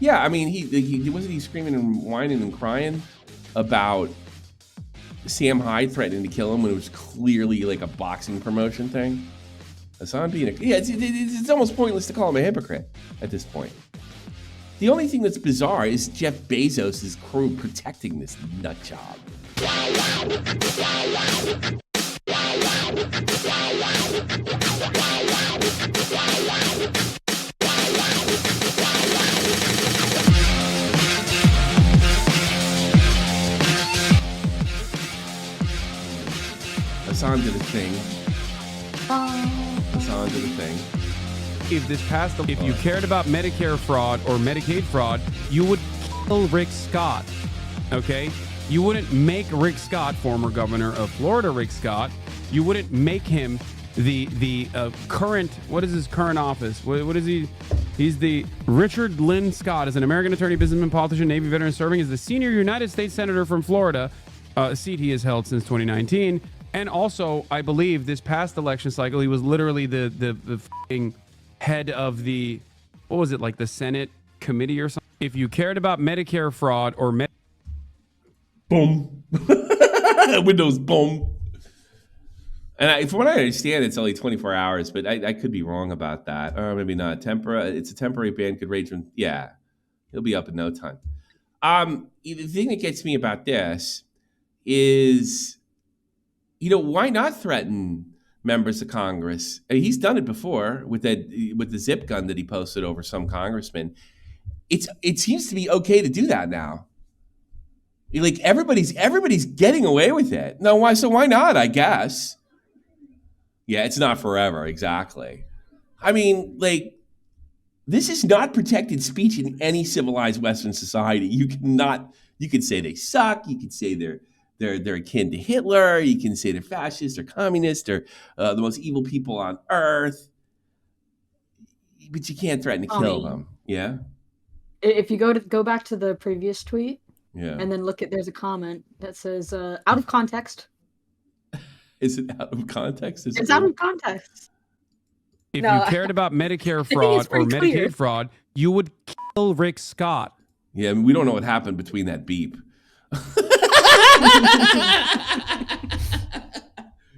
Yeah, I mean, he wasn't he screaming and whining and crying about Sam Hyde threatening to kill him when it was clearly like a boxing promotion thing. HASAN being it's almost pointless to call him a hypocrite at this point. The only thing that's bizarre is Jeff Bezos' crew protecting this nut job. HASAN did a thing. HASAN did a thing. If you cared about Medicare fraud or Medicaid fraud, you would kill Rick Scott. Okay? You wouldn't make Rick Scott, former governor of Florida, Rick Scott, you wouldn't make him the current, what is his current office? What is he? He's the Richard Lynn Scott, is an American attorney, businessman, politician, Navy veteran, serving as the senior United States Senator from Florida, a seat he has held since 2019. And also, I believe this past election cycle, he was literally the f***ing head of the, what was it, like the Senate committee or something? If you cared about Medicare fraud or boom. Windows, boom. And from what I understand, it's only 24 hours, but I could be wrong about that. Or maybe not. It's a temporary ban, could range from, yeah, he'll be up in no time. The thing that gets me about this is, why not threaten members of Congress? He's done it before with the zip gun that he posted over some congressman. It seems to be okay to do that now. Like everybody's getting away with it. No, why? So why not? I guess. Yeah, it's not forever. Exactly. I mean, like, this is not protected speech in any civilized Western society. You can say they suck. You can say they're akin to Hitler. You can say they're fascist or communist or the most evil people on earth. But you can't threaten to kill them. Yeah. If you go back to the previous tweet, yeah, and then there's a comment that says out of context. Is it out of context? It's out of context. If you cared about Medicare fraud or Medicaid fraud, you would kill Rick Scott. Yeah, I mean, we don't know what happened between that beep.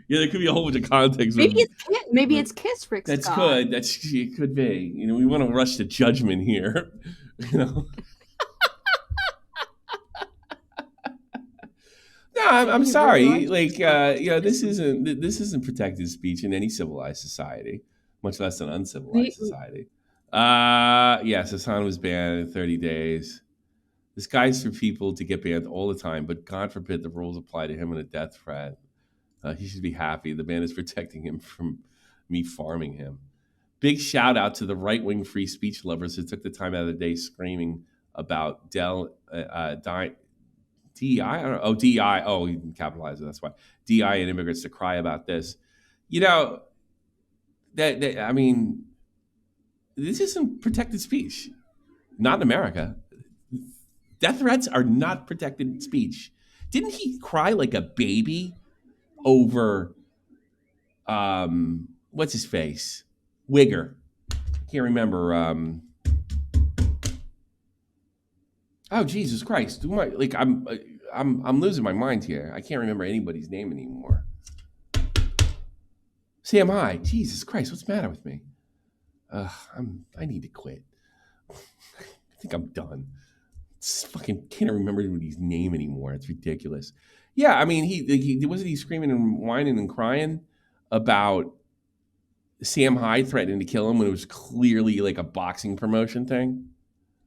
Yeah, there could be a whole bunch of context. Maybe it's Kiss Rick Scott. That's good. It could be. We want to rush to judgment here. No, I'm sorry. Like, this isn't protected speech in any civilized society, much less an uncivilized society. Yes, HASAN was banned in 30 days. This guy's for people to get banned all the time, but God forbid the rules apply to him in a death threat. He should be happy. The ban is protecting him from me farming him. Big shout out to the right-wing free speech lovers who took the time out of the day screaming about DEI. I don't know. Oh, DEI. Oh, you can capitalize it. That's why. DEI and immigrants to cry about this. I mean, this isn't protected speech. Not in America. Death threats are not protected speech. Didn't he cry like a baby over, what's his face? Wigger. I can't remember. Oh, Jesus Christ! I'm losing my mind here. I can't remember anybody's name anymore. Sam Hyde. Jesus Christ! What's the matter with me? I need to quit. I think I'm done. Fucking can't remember anybody's name anymore. It's ridiculous. Yeah, I mean, he wasn't he screaming and whining and crying about Sam Hyde threatening to kill him when it was clearly like a boxing promotion thing.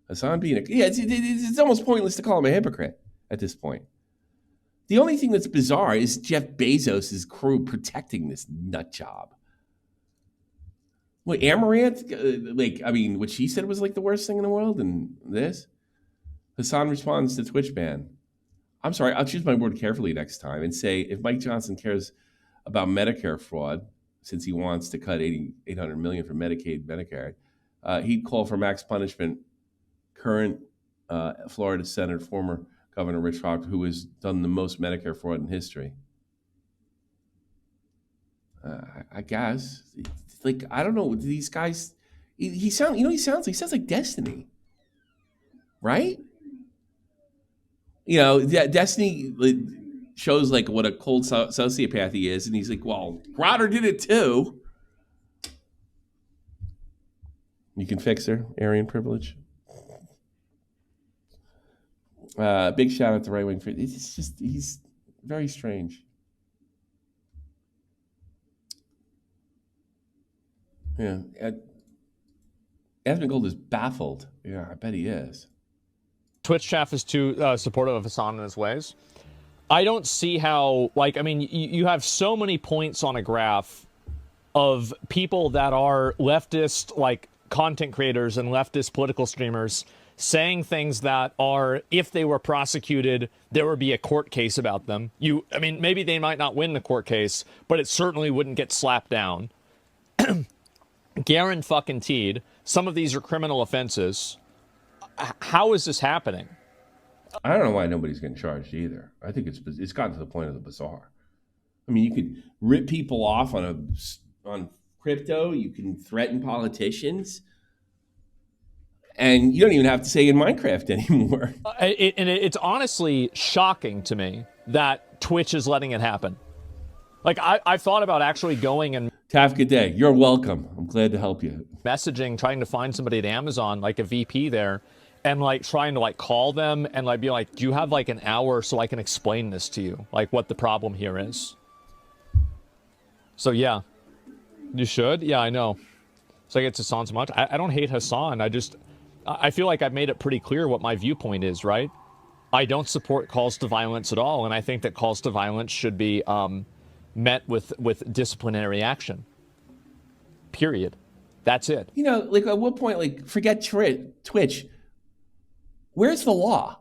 HASAN being it's almost pointless to call him a hypocrite at this point. The only thing that's bizarre is Jeff Bezos' crew protecting this nut job. What, Amaranth? What she said was like the worst thing in the world, and this? HASAN responds to Twitch ban. I'm sorry, I'll choose my word carefully next time and say if Mike Johnson cares about Medicare fraud, since he wants to cut $800 million from Medicaid, Medicare, he'd call for max punishment. Current Florida Senator, former Governor Rich Rock, who has done the most Medicare fraud in history. I guess. Like, I don't know. These guys, he sounds like Destiny. right? You know, Destiny shows like what a cold sociopath he is, and he's like, well, Grotter did it too. You can fix her, Aryan privilege. Big shout out to Right Wing. It's just, he's very strange. Yeah. Asmongold is baffled. Yeah, I bet he is. Twitch chat is too supportive of HASAN and his ways. I don't see how, like, I mean, you have so many points on a graph of people that are leftist, like, content creators and leftist political streamers saying things that are, if they were prosecuted, there would be a court case about them. I mean, maybe they might not win the court case, but it certainly wouldn't get slapped down. Guaranteed, some of these are criminal offenses. How is this happening? I don't know why nobody's getting charged either. I think it's gotten to the point of the bizarre. I mean, you could rip people off on crypto. You can threaten politicians, and you don't even have to say in Minecraft anymore. It's honestly shocking to me that Twitch is letting it happen. Like, I thought about actually going and Have a good day. You're welcome. I'm glad to help you. messaging, trying to find somebody at Amazon, like a VP there, and like trying to like call them and like be like, do you have like an hour so I can explain this to you, like what the problem here is? So yeah, you should. Yeah, I know. So I get HASAN so much. I don't hate HASAN. I feel like I've made it pretty clear what my viewpoint is, right? I don't support calls to violence at all, and I think that calls to violence should be met with disciplinary action. Period. That's it. You know, like at what point, like, forget Twitch. Where's the law?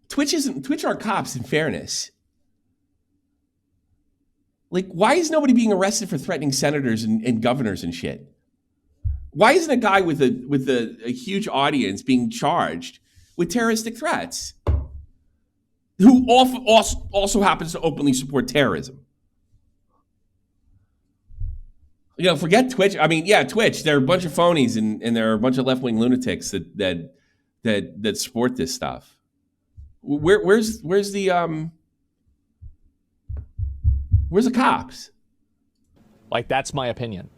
Twitch aren't cops, in fairness. Like, why is nobody being arrested for threatening senators and governors and shit? Why isn't a guy with a huge audience being charged with terroristic threats, who also happens to openly support terrorism? You know, forget Twitch. I mean, yeah, Twitch. There are a bunch of phonies and there are a bunch of left-wing lunatics that support this stuff. Where's the cops? Like, that's my opinion.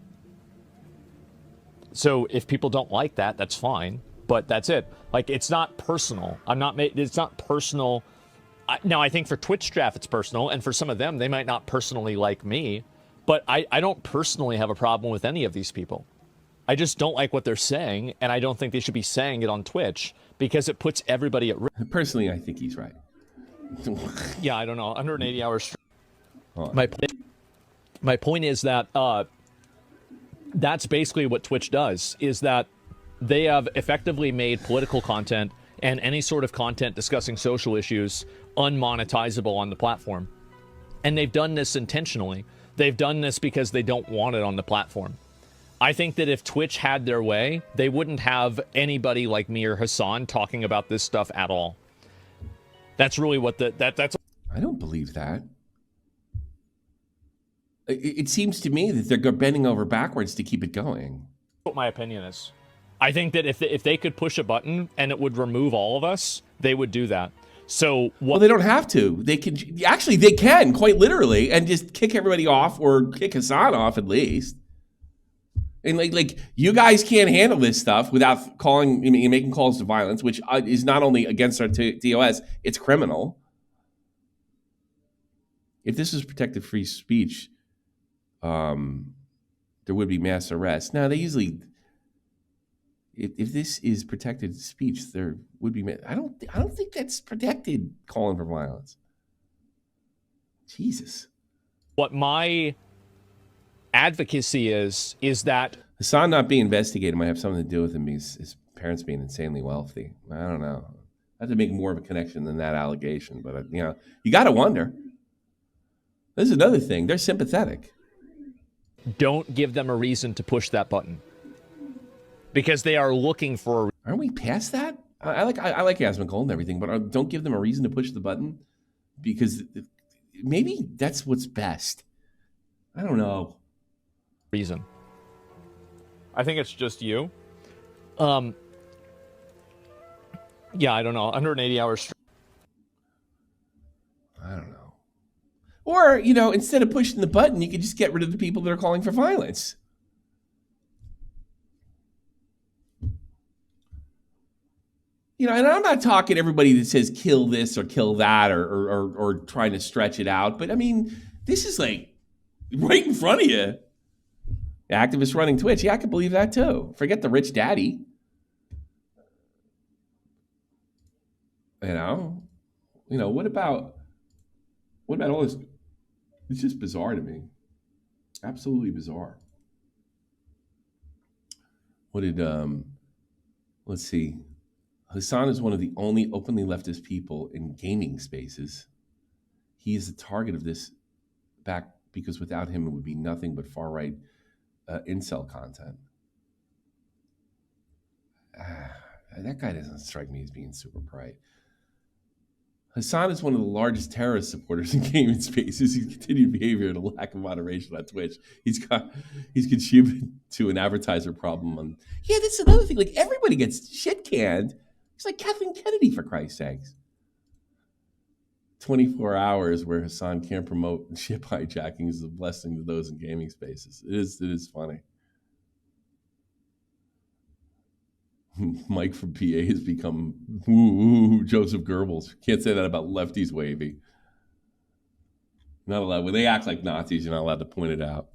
So if people don't like that, that's fine. But that's it. Like, it's not personal. It's not personal. Now, I think for Twitch draft, it's personal. And for some of them, they might not personally like me. But I don't personally have a problem with any of these people. I just don't like what they're saying. And I don't think they should be saying it on Twitch because it puts everybody at risk. Personally, I think he's right. Yeah, I don't know. 180 hours. Oh. My point is that that's basically what Twitch does, is that they have effectively made political content and any sort of content discussing social issues unmonetizable on the platform. And they've done this intentionally. They've done this because they don't want it on the platform. I think that if Twitch had their way, they wouldn't have anybody like me or HASAN talking about this stuff at all. That's really what that's. I don't believe that. It seems to me that they're bending over backwards to keep it going. What my opinion is. I think that if they could push a button and it would remove all of us, they would do that. So well, they don't have to. They can quite literally, and just kick everybody off or kick HASAN off at least. And like you guys can't handle this stuff without making calls to violence, which is not only against our TOS, it's criminal. If this was protected free speech, there would be mass arrests. Now, they usually, if this is protected speech, there would be. I don't think that's protected. Calling for violence. Jesus. What my advocacy is that HASAN not being investigated might have something to do with him his parents being insanely wealthy. I don't know. I have to make more of a connection than that allegation, but you got to wonder. This is another thing. They're sympathetic. Don't give them a reason to push that button, because they are looking for. Aren't we past that? I like Asmongold and everything, but don't give them a reason to push the button, because maybe that's what's best. I don't know. Reason. I think it's just you. Yeah, I don't know. 180 hours. I don't know. Or, you know, instead of pushing the button, you could just get rid of the people that are calling for violence. You know, and I'm not talking everybody that says kill this or kill that or trying to stretch it out. But I mean, this is like right in front of you. Activists running Twitch. Yeah, I could believe that too. Forget the rich daddy. You know, what about all this? It's just bizarre to me. Absolutely bizarre. What did let's see. HASAN is one of the only openly leftist people in gaming spaces. He is the target of this back because without him, it would be nothing but far-right incel content. That guy doesn't strike me as being super bright. HASAN is one of the largest terrorist supporters in gaming spaces. His continued behavior and a lack of moderation on Twitch. He's contributed to an advertiser problem on. Yeah, that's another thing. Like everybody gets shit canned. It's like Kathleen Kennedy, for Christ's sakes. 24 hours where HASAN can't promote ship hijacking is a blessing to those in gaming spaces. It is funny. Mike from PA has become Joseph Goebbels. Can't say that about lefties, Wavy. Not allowed. When they act like Nazis, you're not allowed to point it out.